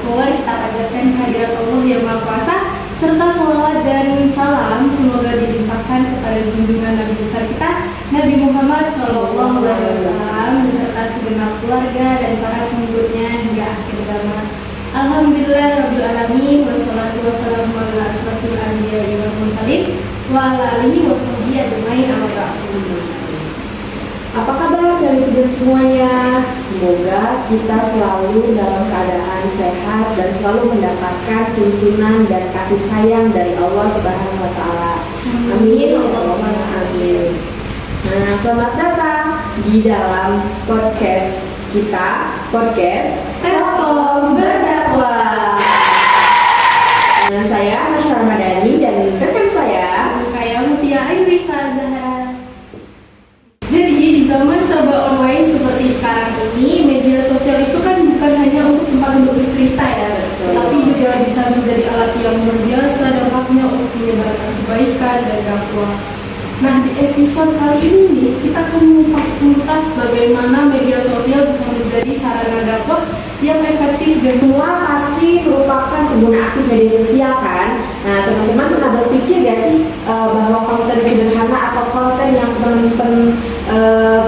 syukur kita panjatkan kehadirat Allah yang Maha Kuasa, serta salawat dan salam semoga dilimpahkan kepada junjungan Nabi besar kita Nabi Muhammad SAW beserta segenap keluarga dan para pengikutnya hingga akhir zaman. Alhamdulillah Rabbil Alamin, wassalatu wassalamu ala asrofil anbiya'i wal mursalin wa ala alihi wa sahbihi ajmain, amma ba'du. Apa kabar kalian semuanya? Semoga kita selalu dalam keadaan sehat dan selalu mendapatkan tuntunan dan kasih sayang dari Allah Subhanahu wa taala. Amin. Allahumma amin. Nah, selamat datang di dalam podcast kita, podcast Telkom Berdakwah. Dengan saya Masya Ramadhani dan rekan saya Mutia Ayrika Zahra. Jadi di zaman serba online seperti sekarang ini, media sosial itu kan bukan hanya untuk tempat untuk bercerita ya, tapi juga bisa menjadi alat yang luar biasa dampaknya untuk menyebarkan kebaikan dan dakwah. Nah, di episode kali ini kita akan mengupas tuntas bagaimana media sosial bisa menjadi sarana dakwah yang efektif dan semua pasti merupakan pengguna aktif media sosial kan. Nah, teman-teman pernah berpikir gak sih bahwa konten sederhana atau konten yang teman-teman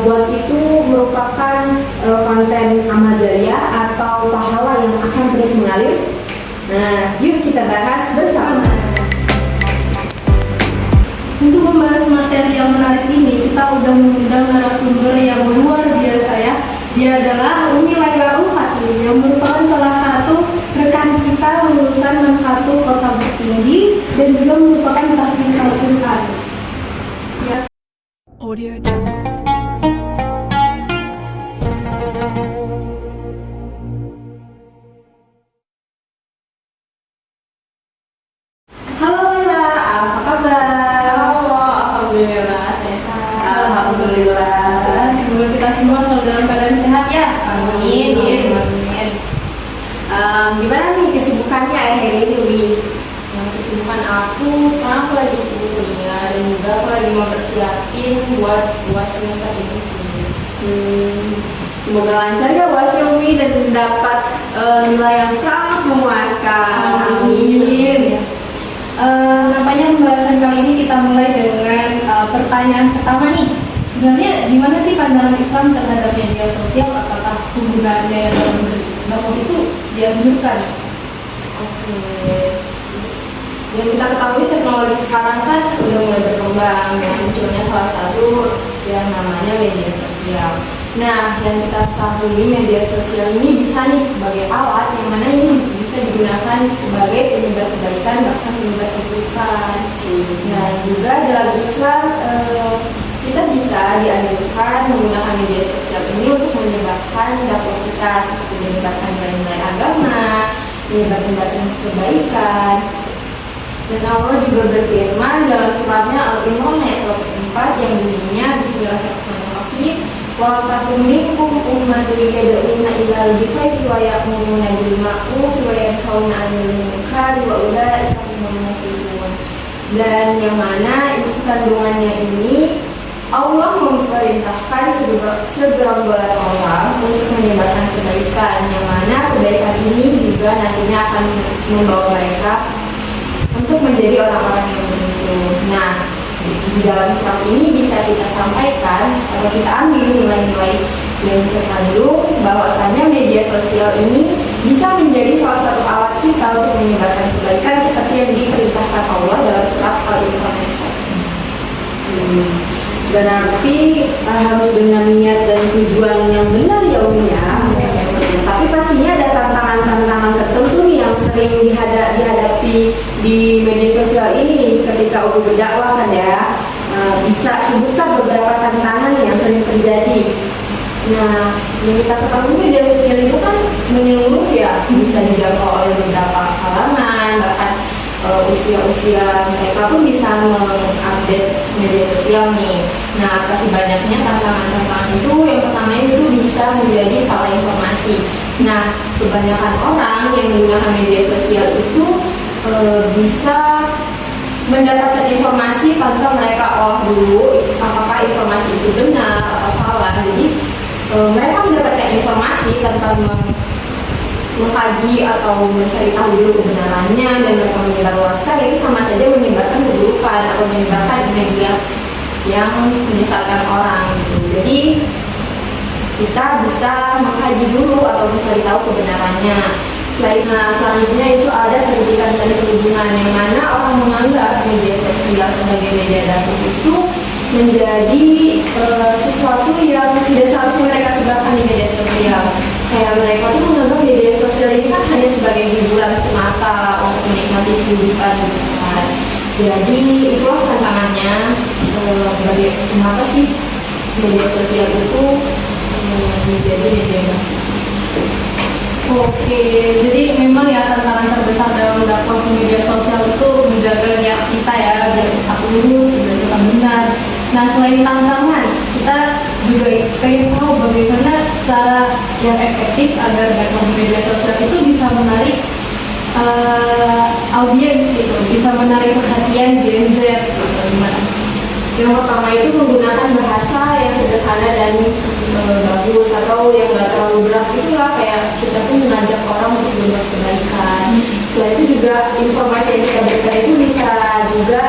buat itu merupakan konten amal jariah atau pahala yang akan terus mengalir? Nah, yuk kita bahas bersama. Untuk membahas materi yang menarik ini, kita udah mengundang narasumber yang luar biasa ya. Dia adalah Umi Laila Ufati yang merupakan salah satu rekan kita lulusan 61 Kota Bukit dan juga merupakan tahfiz Al-Quran. Ya. Audio Jungle. Halo Laila, apa kabar? Halo, alhamdulillah sehat. Alhamdulillah. Semoga kita semua selalu dalam keadaan sehat ya. Amin. Amin. Gimana nih kesibukannya akhir ini, Umi? Yang kesibukan aku sekarang aku lagi sibuk kuliah dan juga aku lagi mau persiapin buat UAS semester ini sih. Semoga lancar ya UASnya, Umi, dan dapat nilai yang sangat memuaskan. Amin. Nampaknya pembahasan kali ini kita mulai dengan pertanyaan pertama nih. Sebenarnya gimana sih pandangan Islam terhadap media sosial? Apakah penggunaannya yang dalam berdakwah itu dianjurkan? Oke. Yang kita ketahui teknologi sekarang kan udah mulai berkembang dan munculnya salah satu yang namanya media sosial. Nah, yang kita ketahui media sosial ini bisa nih sebagai alat yang mana ini bisa digunakan sebagai penyebar kebaikan bahkan penyebar keburukan. Nah, juga dalam Islam kita bisa dianjurkan menggunakan media sosial ini untuk menyebarkan dakwah kita seperti menyebarkan nilai-nilai agama, menyebarkan kebaikan. Dan Allah juga berfirman dalam suratnya Al-Imran ayat 104 yang bunyinya Bismillahirrahmanirrahim. Wa takum minkum ummatun yad'una ilal khairi wa ya'muruna bil ma'ruf wa yanhauna 'anil munkar wa ulaika humul muflihun. Dan yang mana isi kandungannya ini Allah memerintahkan segerombolan orang untuk menyebarkan kebaikan, yang mana kebaikan ini juga nantinya akan membawa mereka untuk menjadi orang-orang yang beruntung. Nah, di dalam surat ini bisa kita sampaikan atau kita ambil nilai-nilai yang terkandung bahwasanya media sosial ini bisa menjadi salah satu alat kita untuk menyebarkan kebaikan seperti yang diperintahkan Allah dalam surat Al-Imran ayat 104. Berarti harus dengan niat dan tujuan yang benar ya, Umi ya. Tapi pastinya ada tantangan-tantangan tertentu nih yang sering dihadapi di media sosial ini ketika Umi berdakwah kan ya. Bisa sebutkan beberapa tantangan yang sering terjadi. Nah, yang kita ketahui media sosial itu kan menyeluruh ya, bisa dijangkau oleh beberapa kalangan, bahkan usia-usia mereka pun bisa mengupdate media sosial nih. Nah, pasti banyaknya tantangan-tantangan itu. Yang pertama itu bisa menjadi salah informasi. Nah, kebanyakan orang yang menggunakan media sosial itu bisa mendapatkan informasi tanpa mereka olah dulu apakah informasi itu benar atau salah. Jadi mereka mendapatkan informasi tanpa mengkaji atau mencari tahu dulu kebenarannya dan mereka menyebarluaskan, itu sama saja menyebarkan keburukan atau menyebarkan media yang menyesatkan orang gitu. Jadi kita bisa mengkaji dulu atau mencari tahu kebenarannya. Selanjutnya itu ada pendidikan dan perhubungan, yang mana orang menganggap media sosial sebagai media daring itu menjadi sesuatu yang tidak seharusnya mereka sebarkan di media sosial. Kayak mereka tuh menganggap media sosial ini kan hanya sebagai hiburan semata untuk menikmati kehidupan gitu kan. Jadi itulah tantangannya, kenapa sih media sosial itu menjadi media daring. Oke, jadi memang ya tantangan terbesar dalam dakwah di media sosial itu menjaga niat kita ya, biar kita lurus, biar kita benar. Nah, selain tantangan, kita juga pengen tahu bagaimana cara yang efektif agar dakwah di media sosial itu bisa menarik audiens gitu, bisa menarik perhatian Gen Z gitu, gimana? Yang pertama itu menggunakan bahasa yang sederhana dan bagus atau yang nggak terlalu berat, itulah kayak kita tuh mengajak orang untuk berbuat kebaikan. Setelah itu juga informasi yang kita berikan itu bisa juga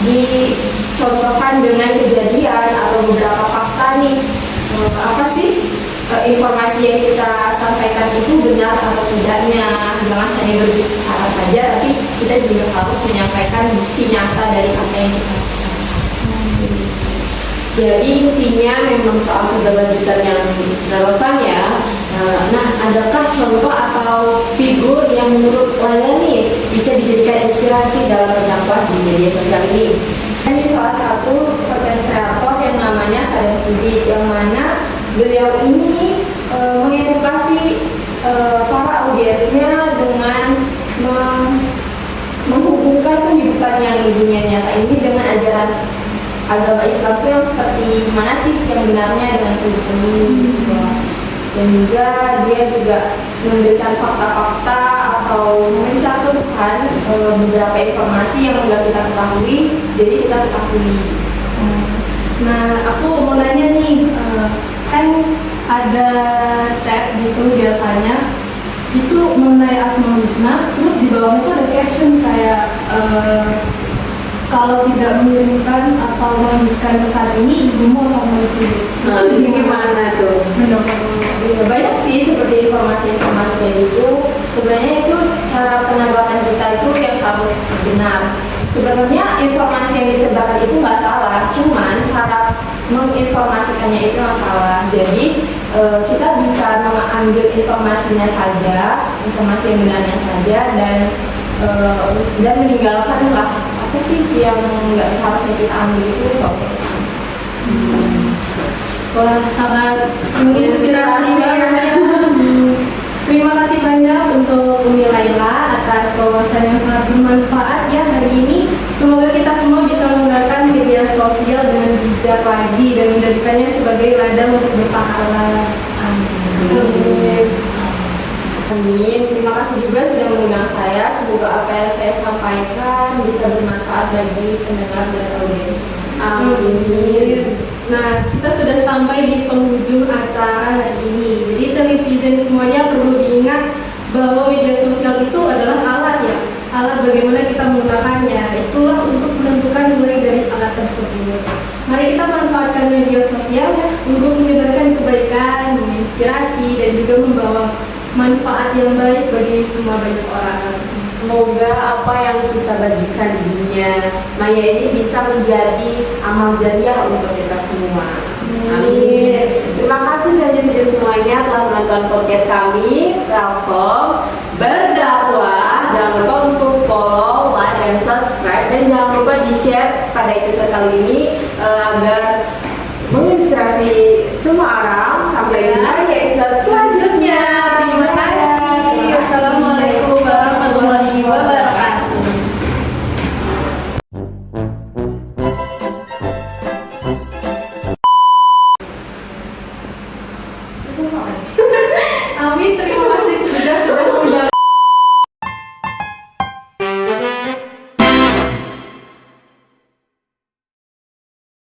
dicontohkan dengan kejadian atau beberapa fakta nih. Apa sih informasi yang kita sampaikan itu benar atau tidaknya, jangan hanya berbicara saja, tapi kita juga harus menyampaikan bukti nyata dari apa yang kita bicarakan. Jadi intinya memang soal keberlanjutan yang relevan ya. Nah, adakah contoh atau figur yang menurut kalian nih bisa dijadikan inspirasi dalam berdakwah di media sosial ini? Ini salah satu konten kreator yang namanya Karen Sidi, yang mana beliau ini mengedukasi para audiensnya dengan menghubungkan kehidupan yang di dunia nyata ini dengan ajaran agama Islam itu yang seperti gimana sih yang benarnya dengan kehidupan ini gitu. Dan juga dia juga memberikan fakta-fakta atau mencantumkan beberapa informasi yang nggak kita ketahui, jadi kita ketahui. Nah, aku mau nanya nih, kan ada chat gitu biasanya itu mengenai Asmaul Husna, terus di bawahnya tuh ada caption kayak kalau tidak mengirimkan atau melanjutkan pesan ini, ibumu akan mengikuti. Nah, ini gimana tuh? Banyak sih seperti informasi-informasi kayak gitu. Sebenarnya itu cara penegakan kita itu yang harus benar. Sebenarnya informasi yang disebarkan itu nggak salah, cuman cara menginformasikannya itu yang salah. Jadi kita bisa mengambil informasinya saja, informasi yang benarnya saja, dan meninggalkan lah apa sih yang nggak seharusnya kita ambil itu nggak usah. Wah, sangat menginspirasi banget. Terima kasih banyak untuk Umi Laila atas wawasan yang sangat bermanfaat ya hari ini. Semoga kita semua bisa menggunakan media sosial dengan bijak lagi dan menjadikannya sebagai ladang untuk berpahala. Amin. Amin. Terima kasih juga sudah mengundang saya. Semoga apa yang saya sampaikan bisa bermanfaat bagi pendengar dan audiens. Amin. Nah, kita sudah sampai di penghujung acara hari ini. Jadi netizen semuanya perlu diingat bahwa media sosial itu adalah alat ya. Alat bagaimana kita menggunakannya. Itulah untuk menentukan mulai dari alat tersebut. Mari kita manfaatkan media sosial ya untuk menyebarkan kebaikan, menginspirasi, dan juga membawa manfaat yang baik bagi semua banyak orang. Semoga apa yang kita bagikan di dunia maya ini bisa menjadi amal jariah untuk kita semua. Amin. Terima kasih teman-teman semuanya telah menonton podcast kami, Telkom Berdakwah. Jangan lupa untuk follow, like, dan subscribe, dan jangan lupa di-share pada episode kali ini agar menginspirasi